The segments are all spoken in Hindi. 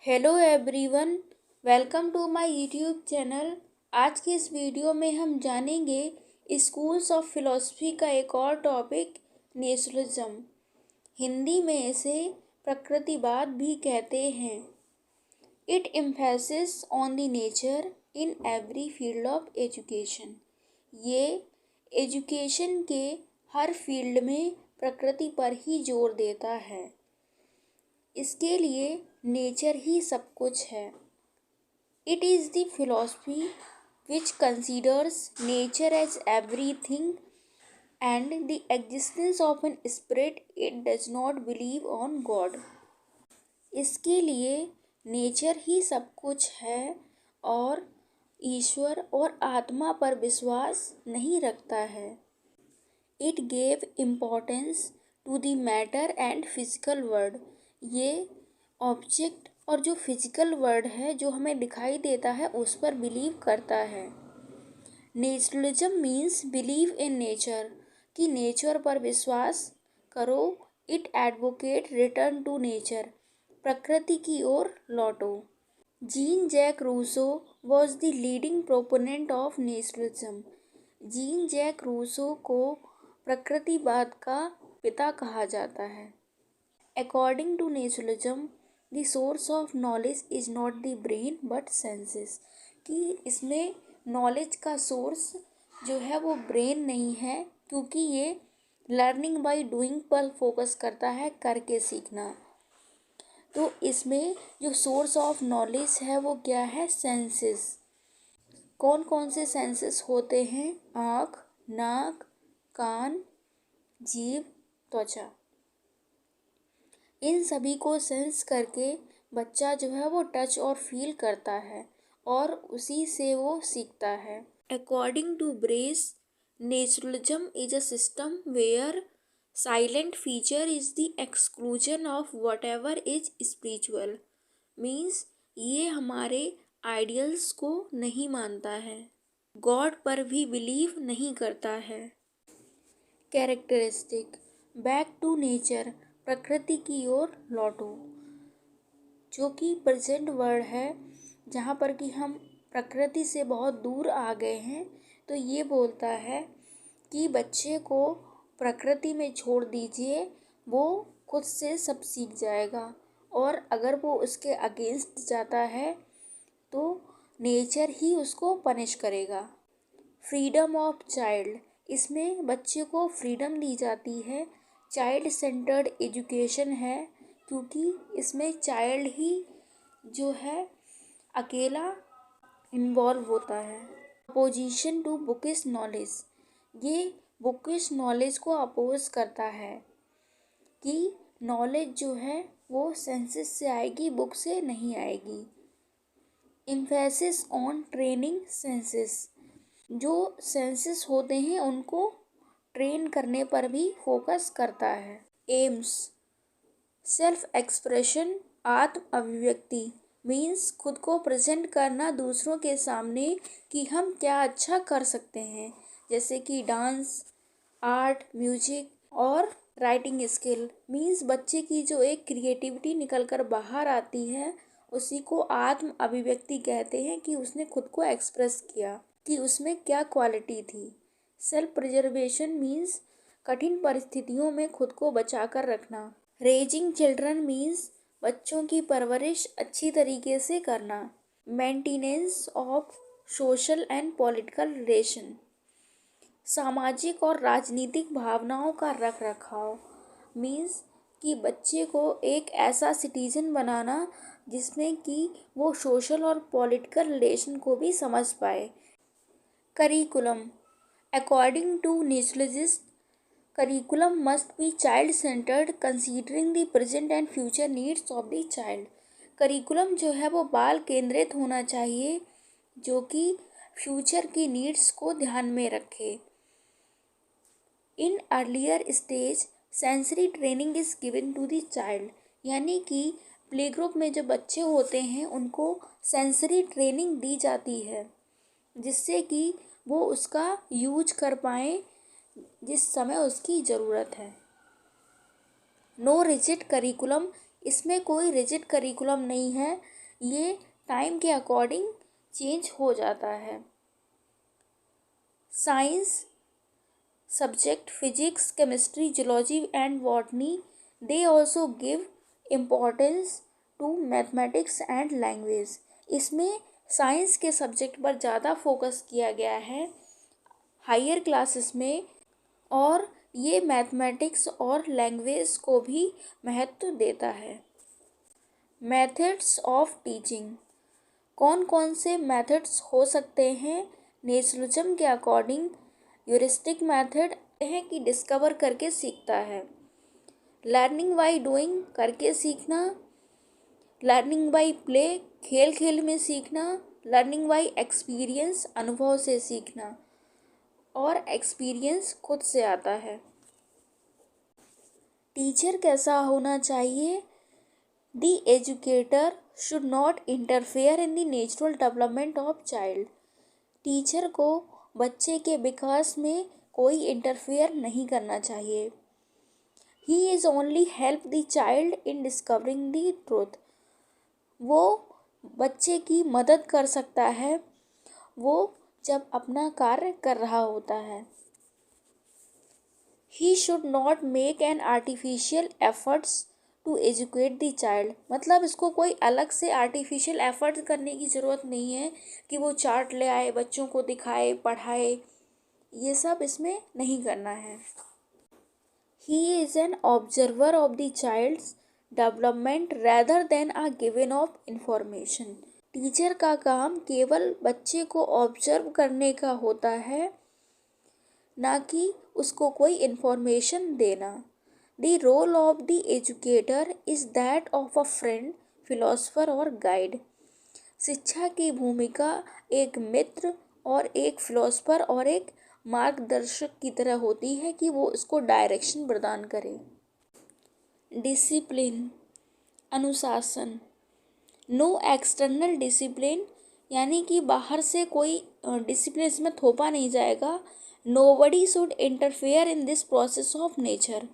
Hello everyone, welcome to my YouTube channel. आज की इस वीडियो में हम जानेंगे स्कूल्स ऑफ फिलॉसफी का एक और टॉपिक, नेचुरलिज्म। हिंदी में इसे प्रकृतिवाद भी कहते हैं। It emphasis on the nature in every field of education. ये एजुकेशन के हर फील्ड में प्रकृति पर ही जोर देता है। इसके लिए नेचर ही सब कुछ है। It is the philosophy which considers nature as everything and the existence of an spirit it does not believe on God. इसके लिए नेचर ही सब कुछ है और ईश्वर और आत्मा पर विश्वास नहीं रखता है। It gave importance to the matter and physical world. ये ऑब्जेक्ट और जो फिजिकल वर्ल्ड है जो हमें दिखाई देता है उस पर बिलीव करता है। Naturalism means believe in nature, कि नेचर पर विश्वास करो। It advocate return to nature, प्रकृति की ओर लौटो। Jean Jacques Rousseau was the leading proponent of naturalism. Jean Jacques Rousseau को प्रकृतिवाद का पिता कहा जाता है। According to naturalism, the source of knowledge is not the brain but senses. कि इसमें नॉलेज का सोर्स जो है वो ब्रेन नहीं है, क्योंकि ये लर्निंग बाय डूइंग पर फोकस करता है, करके सीखना। तो इसमें जो सोर्स ऑफ नॉलेज है वो क्या है? सेंसेस। कौन कौन से सेंसेस होते हैं? आँख, नाक, कान, जीभ, त्वचा। इन सभी को सेंस करके बच्चा जो है वो टच और फील करता है और उसी से वो सीखता है। According to Brace, naturalism is a system where silent feature is the exclusion of whatever is spiritual. Means ये हमारे आइडियल्स को नहीं मानता है, गॉड पर भी बिलीव नहीं करता है। कैरेक्टरिस्टिक, बैक टू नेचर, प्रकृति की ओर लौटो। जो कि प्रेजेंट वर्ड है, जहाँ पर कि हम प्रकृति से बहुत दूर आ गए हैं, तो ये बोलता है कि बच्चे को प्रकृति में छोड़ दीजिए, वो खुद से सब सीख जाएगा। और अगर वो उसके अगेंस्ट जाता है तो नेचर ही उसको पनिश करेगा। फ्रीडम ऑफ चाइल्ड, इसमें बच्चे को फ्रीडम दी जाती है। चाइल्ड सेंटर्ड एजुकेशन है, क्योंकि इसमें चाइल्ड ही जो है अकेला इन्वॉल्व होता है। अपोजिशन टू बुकिश नॉलेज, ये बुकिश नॉलेज को अपोज करता है कि नॉलेज जो है वो सेंसेस से आएगी, बुक से नहीं आएगी। एम्फेसिस ऑन ट्रेनिंग सेंसेस, जो सेंसेस होते हैं उनको ट्रेन करने पर भी फोकस करता है। एम्स, सेल्फ एक्सप्रेशन, आत्म अभिव्यक्ति। मीन्स खुद को प्रेजेंट करना दूसरों के सामने कि हम क्या अच्छा कर सकते हैं, जैसे कि डांस, आर्ट, म्यूजिक और राइटिंग स्किल। मीन्स बच्चे की जो एक क्रिएटिविटी निकल कर बाहर आती है उसी को आत्म अभिव्यक्ति कहते हैं, कि उसने खुद को एक्सप्रेस किया कि उसमें क्या क्वालिटी थी। सेल्फ प्रिजर्वेशन मीन्स कठिन परिस्थितियों में खुद को बचा कर रखना। रेजिंग चिल्ड्रन मीन्स बच्चों की परवरिश अच्छी तरीके से करना। Maintenance of social and political relation, सामाजिक और राजनीतिक भावनाओं का रख रखाव। मीन्स कि बच्चे को एक ऐसा सिटीजन बनाना जिसमें कि वो सोशल और पॉलिटिकल रिलेशन को भी समझ पाए। Curriculum, according to naturalist, curriculum must be child-centered considering the present and future needs of the child। Curriculum जो है वो बाल केंद्रित होना चाहिए, जो कि फ्यूचर की नीड्स को ध्यान में रखे। In earlier stage sensory training is given to the child, यानी कि प्ले ग्रुप में जो बच्चे होते हैं उनको सेंसरी ट्रेनिंग दी जाती है, जिससे कि वो उसका यूज कर पाएँ जिस समय उसकी ज़रूरत है। नो रिजिड करिकुलम, इसमें कोई रिजिड करिकुलम नहीं है, ये टाइम के अकॉर्डिंग चेंज हो जाता है। Science subject physics, chemistry, zoology and botany, they also give importance to mathematics and language। इसमें साइंस के सब्जेक्ट पर ज़्यादा फोकस किया गया है हायर क्लासेस में, और ये मैथमेटिक्स और लैंग्वेज को भी महत्व देता है। मेथड्स ऑफ टीचिंग, कौन कौन से मेथड्स हो सकते हैं नेचुरलिज्म के अकॉर्डिंग? ह्यूरिस्टिक मेथड है कि डिस्कवर करके सीखता है, लर्निंग बाय डूइंग करके सीखना, लर्निंग बाय प्ले खेल खेल में सीखना, लर्निंग बाय एक्सपीरियंस अनुभव से सीखना, और एक्सपीरियंस खुद से आता है। टीचर कैसा होना चाहिए? The educator should not interfere in the natural development of child. Teacher को बच्चे के विकास में कोई इंटरफेयर नहीं करना चाहिए। He is only help the child in discovering the truth. वो बच्चे की मदद कर सकता है वो जब अपना कार्य कर रहा होता है। He should not make an artificial efforts to educate the child. मतलब इसको कोई अलग से आर्टिफिशियल एफर्ट करने की ज़रूरत नहीं है कि वो चार्ट ले आए, बच्चों को दिखाए, पढ़ाए, ये सब इसमें नहीं करना है। He is an observer of the child's development rather than a given of information. Teacher का काम केवल बच्चे को ऑब्जर्व करने का होता है, ना कि उसको कोई इंफॉर्मेशन देना। The role of the educator is that of a friend, philosopher और गाइड। शिक्षा की भूमिका एक मित्र और एक फिलोसफर और एक मार्गदर्शक की तरह होती है कि वो इसको डायरेक्शन प्रदान करे। डिसिप्लिन, अनुशासन। नो एक्सटर्नल डिसिप्लिन, यानी कि बाहर से कोई डिसिप्लिन इसमें थोपा नहीं जाएगा। Nobody should interfere in this process of nature,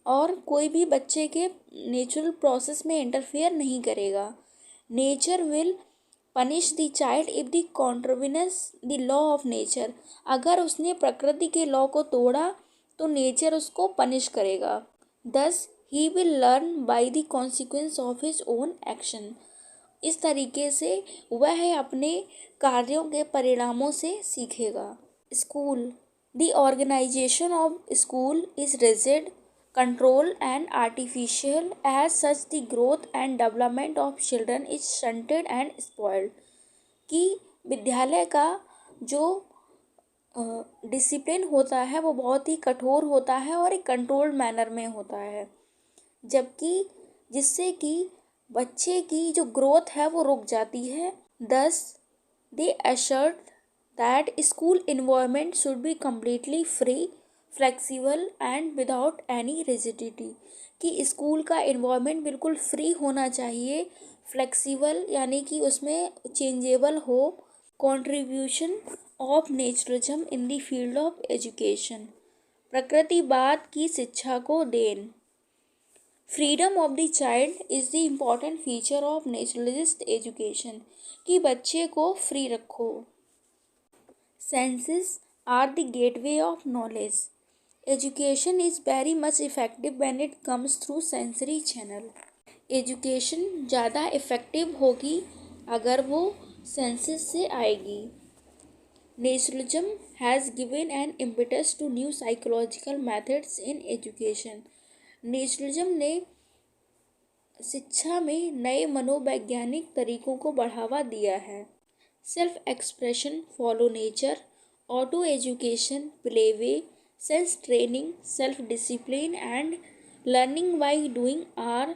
और कोई भी बच्चे के नेचुरल प्रोसेस में इंटरफेयर नहीं करेगा। Nature will punish the child if the contravenes the law of nature. अगर उसने प्रकृति के लॉ को तोड़ा तो नेचर उसको पनिश करेगा। दस he will learn by the consequence of his own action. इस तरीके से वह अपने कार्यों के परिणामों से सीखेगा। School, the organisation of school is rigid, controlled and artificial. As such, the growth and development of children is stunted and spoiled। कि विद्यालय का जो डिसिप्लिन होता है वो बहुत ही कठोर होता है और एक कंट्रोल्ड मैनर में होता है, जबकि जिससे कि बच्चे की जो ग्रोथ है वो रुक जाती है। Thus they assert that school environment should be completely free, flexible and without any rigidity. कि स्कूल का इन्वायरमेंट बिल्कुल फ्री होना चाहिए, फ्लेक्सिबल यानी कि उसमें चेंजेबल हो। Contribution of naturalism in the field of education, प्रकृतिवाद की शिक्षा को देन। Freedom of the child is the important feature of naturalist education. कि बच्चे को फ्री रखो। Senses are the gateway of knowledge. Education is very much effective when it comes through sensory channel. Education ज़्यादा इफ़ेक्टिव होगी अगर वो सेंसेस से आएगी। Naturalism has given an impetus to new psychological methods in education. Naturalism ने शिक्षा में नए मनोवैज्ञानिक तरीकों को बढ़ावा दिया है। Self expression, follow nature, auto education, play way, sense training, self discipline and learning by doing are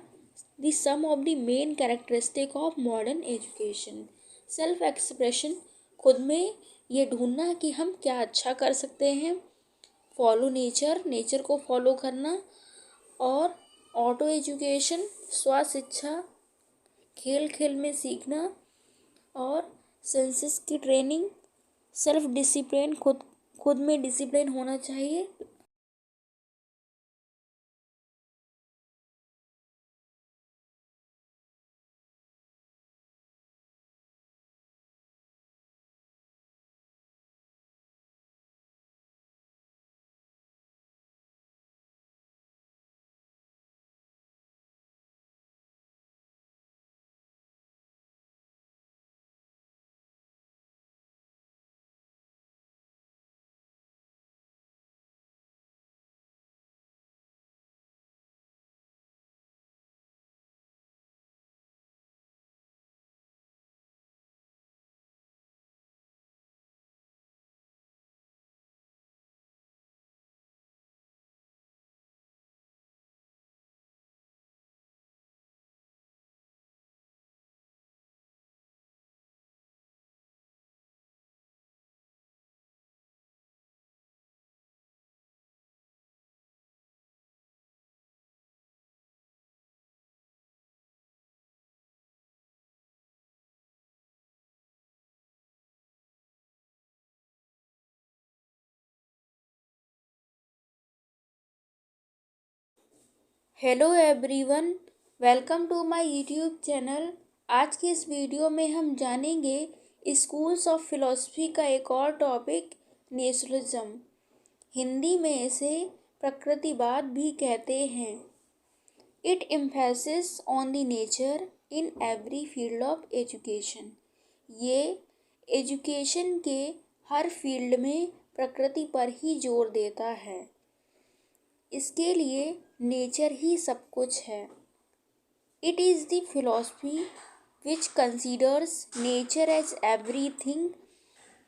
the some of the main characteristic of modern education. Self expression, खुद में ये ढूंढना कि हम क्या अच्छा कर सकते हैं, फॉलो नेचर, नेचर को फॉलो करना, और ऑटो एजुकेशन, स्व शिक्षा, खेल खेल में सीखना, और सेंसेस की ट्रेनिंग, सेल्फ डिसिप्लिन, खुद में डिसिप्लिन होना चाहिए। Hello everyone, welcome to my YouTube channel. आज के इस वीडियो में हम जानेंगे स्कूल्स ऑफ फिलॉसफी का एक और टॉपिक, नेचुरलिज्म। हिंदी में इसे प्रकृतिवाद भी कहते हैं। It emphasis on the nature in every field of education. ये एजुकेशन के हर फील्ड में प्रकृति पर ही जोर देता है। इसके लिए नेचर ही सब कुछ है। It is the philosophy which considers nature as everything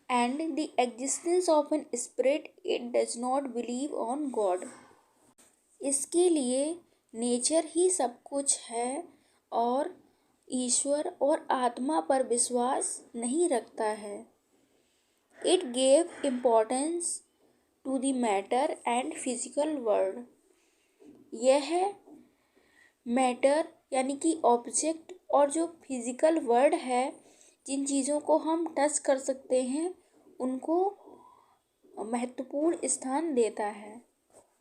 and the existence of an spirit. It does not believe on God. इसके लिए नेचर ही सब कुछ है और ईश्वर और आत्मा पर विश्वास नहीं रखता है। It gave importance to the matter and physical world. यह मैटर यानी कि ऑब्जेक्ट और जो फिजिकल वर्ल्ड है, जिन चीज़ों को हम टच कर सकते हैं, उनको महत्वपूर्ण स्थान देता है।